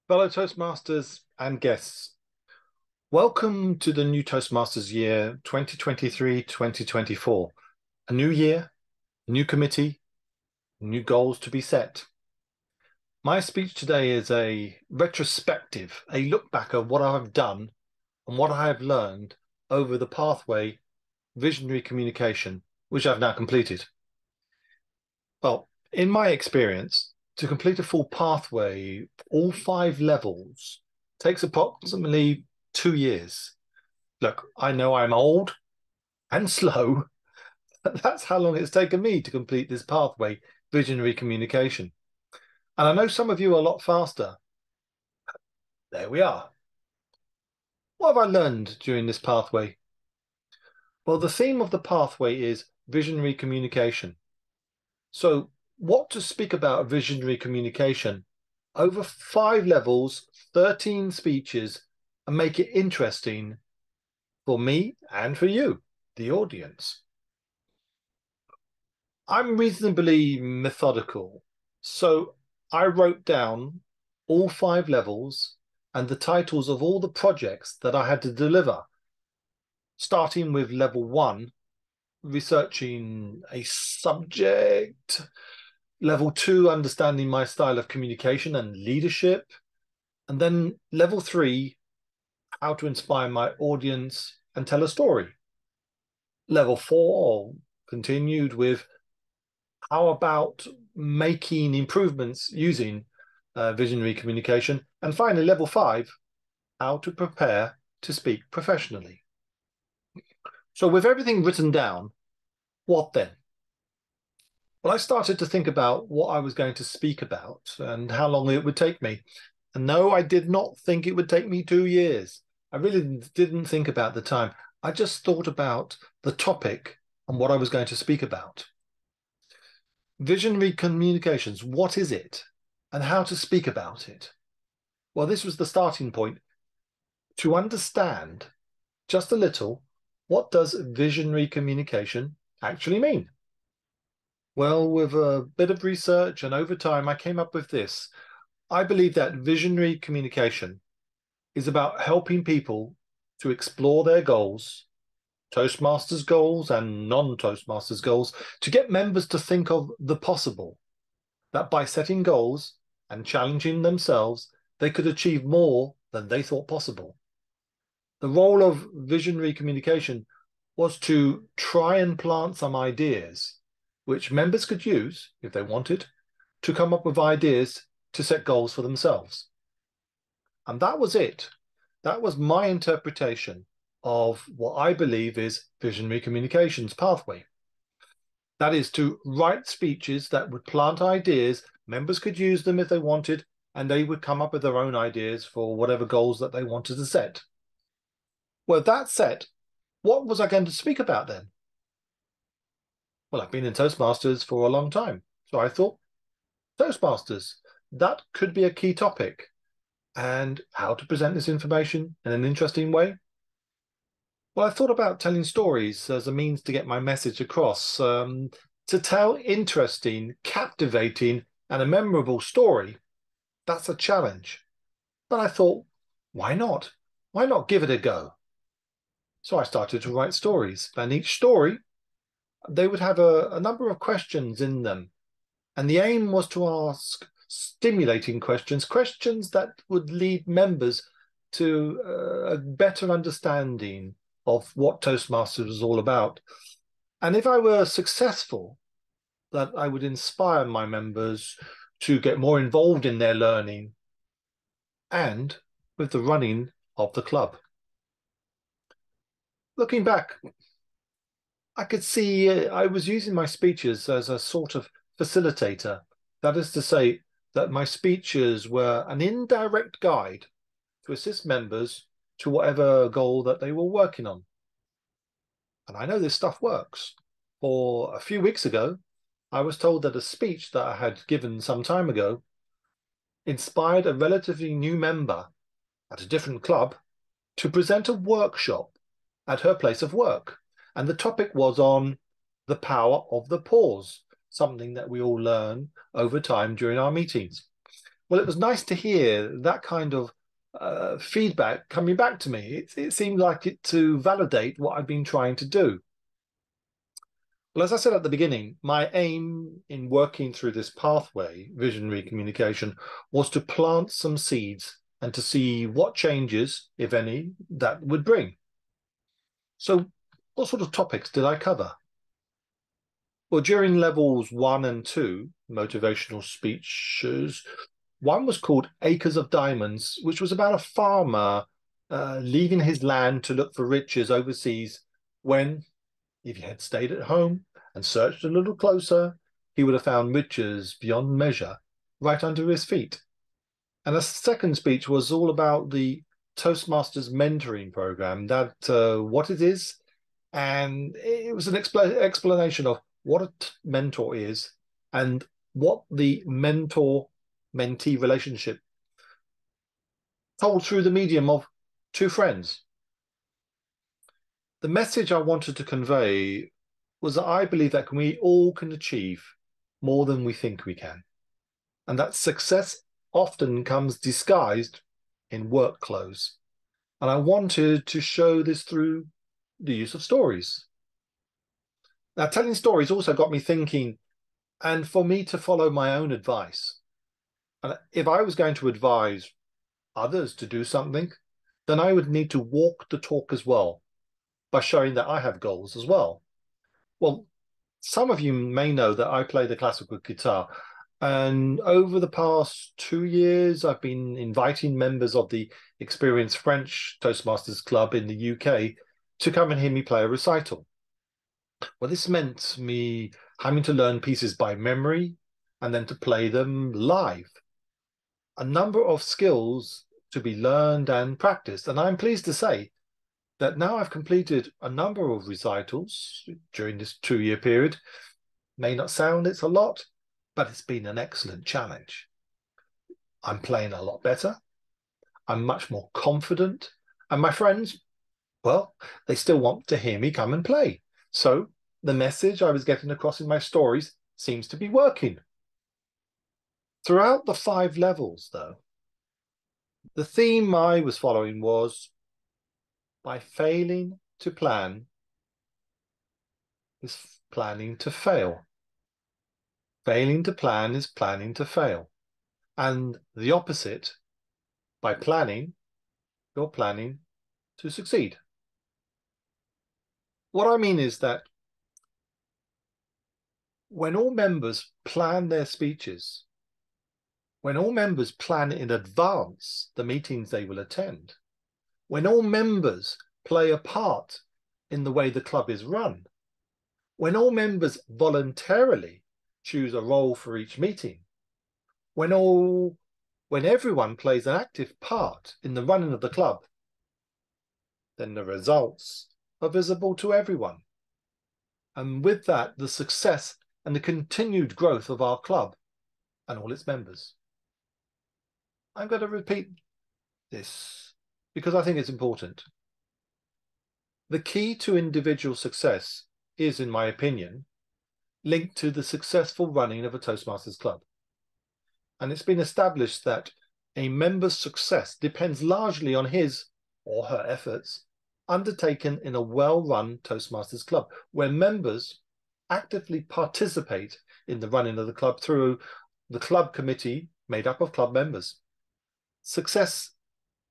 Fellow Toastmasters and guests, welcome to the new Toastmasters year 2023-2024. A new year, a new committee, new goals to be set. My speech today is a retrospective, a look back of what I've done and what I have learned over the pathway visionary communication, which I've now completed. Well, in my experience, to complete a full pathway, all 5 levels, takes approximately 2 years. Look, I know I'm old and slow, but that's how long it's taken me to complete this pathway, visionary communication. And I know some of you are a lot faster. There we are. What have I learned during this pathway? Well, the theme of the pathway is visionary communication. So, what to speak about visionary communication? Over 5 levels, 13 speeches, and make it interesting for me and for you, the audience. I'm reasonably methodical, so I wrote down all 5 levels and the titles of all the projects that I had to deliver, starting with level 1, researching a subject, level 2, understanding my style of communication and leadership, and then level 3, how to inspire my audience and tell a story. Level 4 continued with how about making improvements using visionary communication. And finally, level 5, how to prepare to speak professionally. So with everything written down, what then? Well, I started to think about what I was going to speak about and how long it would take me. And no, I did not think it would take me 2 years. I really didn't think about the time. I just thought about the topic and what I was going to speak about. Visionary communications, what is it? And how to speak about it? Well, this was the starting point to understand just a little, what does visionary communication actually mean? Well, with a bit of research and over time, I came up with this. I believe that visionary communication is about helping people to explore their goals, Toastmasters goals and non-Toastmasters goals, to get members to think of the possible, that by setting goals and challenging themselves, they could achieve more than they thought possible. The role of visionary communication was to try and plant some ideas which members could use, if they wanted, to come up with ideas to set goals for themselves. And that was it. That was my interpretation of what I believe is visionary communications pathway. That is to write speeches that would plant ideas, members could use them if they wanted, and they would come up with their own ideas for whatever goals that they wanted to set. Well, that said, what was I going to speak about then? Well, I've been in Toastmasters for a long time, so I thought, Toastmasters, that could be a key topic. And how to present this information in an interesting way? Well, I thought about telling stories as a means to get my message across, to tell interesting, captivating, and a memorable story. That's a challenge. But I thought, why not? Why not give it a go? So I started to write stories, and each story, they would have a number of questions in them. And the aim was to ask stimulating questions, questions that would lead members to a better understanding of what Toastmasters was all about. And if I were successful, that I would inspire my members to get more involved in their learning and with the running of the club. Looking back, I could see I was using my speeches as a sort of facilitator. That is to say, that my speeches were an indirect guide to assist members to whatever goal that they were working on. And I know this stuff works. For a few weeks ago, I was told that a speech that I had given some time ago inspired a relatively new member at a different club to present a workshop at her place of work. And the topic was on the power of the pause, something that we all learn over time during our meetings. Well, it was nice to hear that kind of feedback coming back to me. It seemed like it to validate what I've been trying to do. Well, as I said at the beginning, my aim in working through this pathway, visionary communication, was to plant some seeds and to see what changes, if any, that would bring. So what sort of topics did I cover? Well, during levels 1 and 2, motivational speeches, one was called Acres of Diamonds, which was about a farmer leaving his land to look for riches overseas when, if he had stayed at home and searched a little closer, he would have found riches beyond measure right under his feet. And a second speech was all about the Toastmasters mentoring program, that what it is, and it was an explanation of what a mentor is and what the mentor-mentee relationship told through the medium of two friends. The message I wanted to convey was that I believe that we all can achieve more than we think we can, and that success often comes disguised in work clothes. And I wanted to show this through the use of stories. Now, telling stories also got me thinking, and for me to follow my own advice. And if I was going to advise others to do something, then I would need to walk the talk as well, by showing that I have goals as well. Well, some of you may know that I play the classical guitar, and over the past 2 years, I've been inviting members of the experienced French Toastmasters Club in the UK to come and hear me play a recital. Well, this meant me having to learn pieces by memory and then to play them live. A number of skills to be learned and practiced, and I'm pleased to say that now I've completed a number of recitals during this 2-year period. May not sound it's a lot, but it's been an excellent challenge. I'm playing a lot better. I'm much more confident. And my friends, well, they still want to hear me come and play. So the message I was getting across in my stories seems to be working. Throughout the 5 levels, though, the theme I was following was, by failing to plan is planning to fail. Failing to plan is planning to fail. And the opposite, by planning, you're planning to succeed. What I mean is that when all members plan their speeches, when all members plan in advance the meetings they will attend, when all members play a part in the way the club is run, when all members voluntarily choose a role for each meeting, when everyone plays an active part in the running of the club, then the results are visible to everyone. And with that, the success and the continued growth of our club and all its members. I'm going to repeat this because I think it's important. The key to individual success is, in my opinion, linked to the successful running of a Toastmasters club. And it's been established that a member's success depends largely on his or her efforts undertaken in a well-run Toastmasters club, where members actively participate in the running of the club through the club committee made up of club members. Success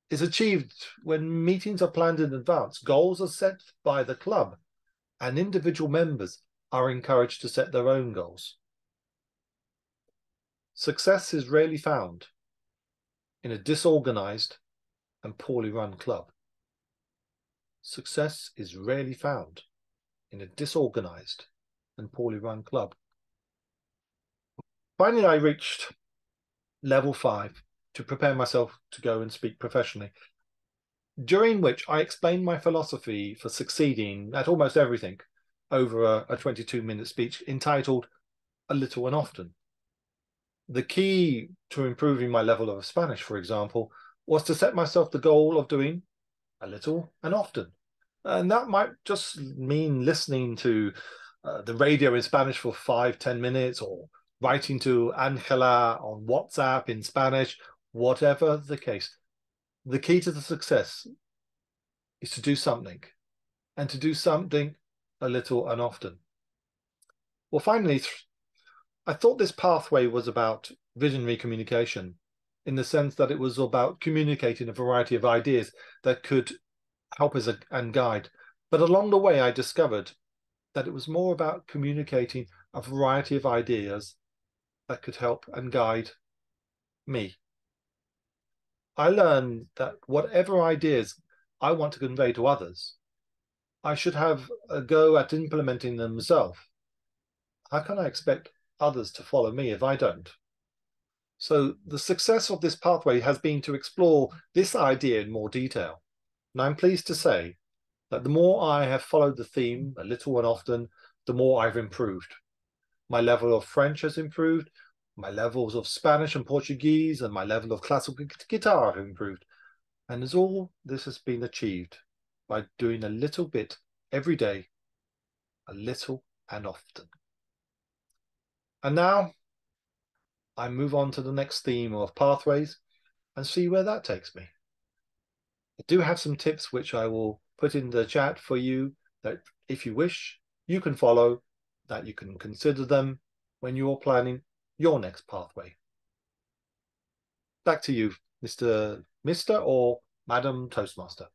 is achieved when meetings are planned in advance, goals are set by the club, and individual members are encouraged to set their own goals. Success is rarely found in a disorganized and poorly run club. Success is rarely found in a disorganized and poorly run club. Finally, I reached level 5 to prepare myself to go and speak professionally, during which I explained my philosophy for succeeding at almost everything over a 22-minute speech entitled A Little and Often. The key to improving my level of Spanish, for example, was to set myself the goal of doing a little and often. And that might just mean listening to the radio in Spanish for 5-10 minutes, or writing to Angela on WhatsApp in Spanish, whatever the case. The key to the success is to do something, and to do something a little and often. Well, finally, I thought this pathway was about visionary communication, in the sense that it was about communicating a variety of ideas that could help us and guide. But along the way, I discovered that it was more about communicating a variety of ideas that could help and guide me. I learned that whatever ideas I want to convey to others, I should have a go at implementing them myself. How can I expect others to follow me if I don't? So the success of this pathway has been to explore this idea in more detail. And I'm pleased to say that the more I have followed the theme a little and often, the more I've improved. My level of French has improved, my levels of Spanish and Portuguese, and my level of classical guitar have improved. And as all this has been achieved by doing a little bit every day, a little and often. And now I move on to the next theme of pathways and see where that takes me. I do have some tips which I will put in the chat for you that if you wish, you can follow, that you can consider them when you're planning your next pathway. Back to you, Mr. or Madam Toastmaster.